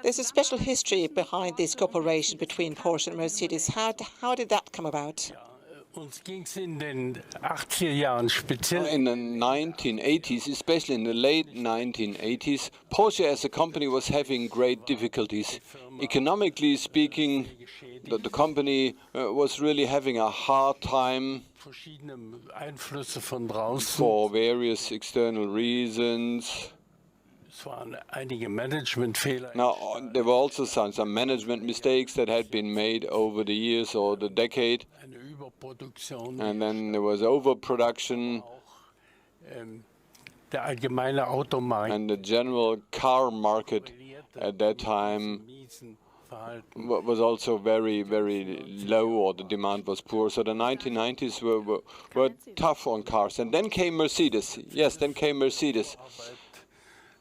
There's a special history behind this cooperation between Porsche and Mercedes. How did that come about? In the 1980s, especially in the late 1980s, Porsche as a company was having great difficulties. Economically speaking, the company was really having a hard time for various external reasons. Now, there were also some management mistakes that had been made over the years or the decade. And then there was overproduction. And the general car market at that time was also very, very low, or the demand was poor. So the 1990s were tough on cars. And then came Mercedes. Yes, then came Mercedes.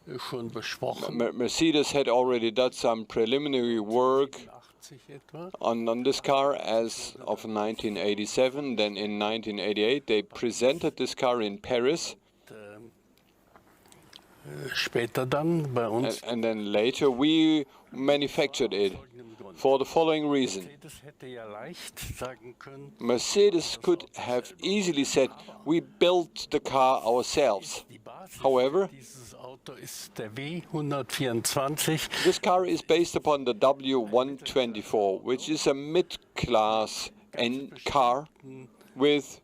Mercedes had already done some preliminary work on this car as of 1987. Then in 1988 they presented this car in Paris. And then later we manufactured it for the following reason. Mercedes could have easily said, we built the car ourselves. However, this car is based upon the W124, which is a mid-class car with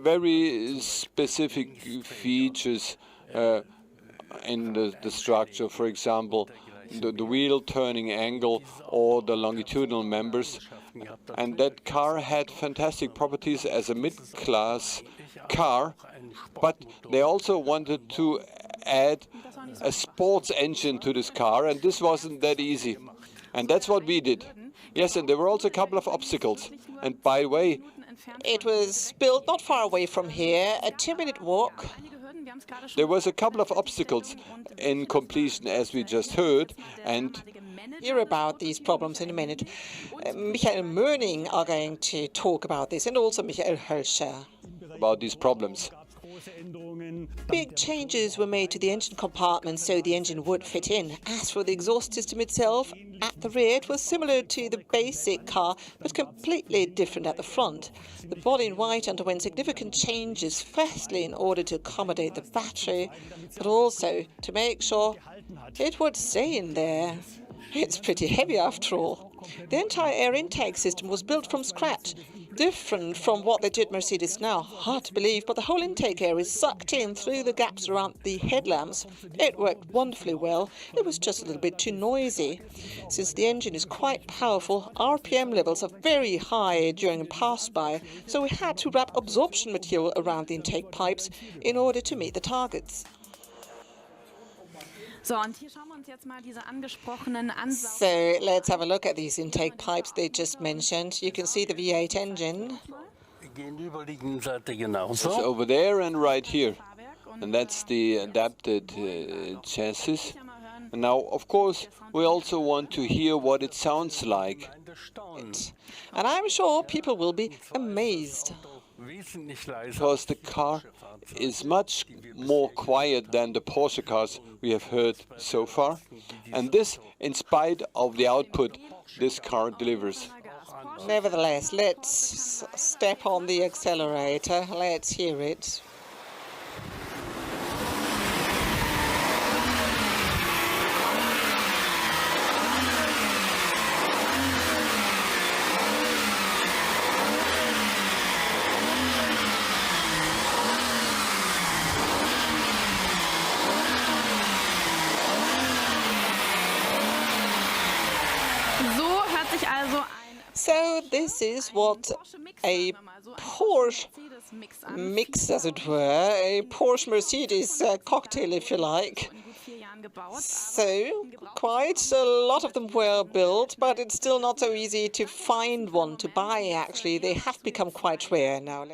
very specific features in the structure. For example, the wheel turning angle or the longitudinal members. And that car had fantastic properties as a mid-class car, but they also wanted to add a sports engine to this car, and this wasn't that easy. And that's what we did. Yes, and there were also a couple of obstacles. And by the way, it was built not far away from here, a 2-minute walk. There was a couple of obstacles in completion, as we just heard, and hear about these problems in a minute. Michael Mönig are going to talk about this, and also Michael Hölscher. About these problems. Big changes were made to the engine compartment so the engine would fit in. As for the exhaust system itself, at the rear it was similar to the basic car, but completely different at the front. The body in white underwent significant changes, firstly in order to accommodate the battery, but also to make sure it would stay in there. It's pretty heavy after all. The entire air intake system was built from scratch, different from what they did Mercedes now. Hard to believe, but the whole intake air is sucked in through the gaps around the headlamps. It worked wonderfully well. It was just a little bit too noisy. Since the engine is quite powerful, RPM levels are very high during a pass-by, so we had to wrap absorption material around the intake pipes in order to meet the targets. So let's have a look at these intake pipes they just mentioned. You can see the V8 engine. It's over there and right here. And that's the adapted chassis. And now, of course, we also want to hear what it sounds like. And I'm sure people will be amazed. Because the car is much more quiet than the Porsche cars we have heard so far. And this, in spite of the output this car delivers. Nevertheless, let's step on the accelerator. Let's hear it. So this is what a Porsche mix, as it were, a Porsche Mercedes cocktail, if you like. So quite a lot of them were built, but it's still not so easy to find one to buy, actually. They have become quite rare now.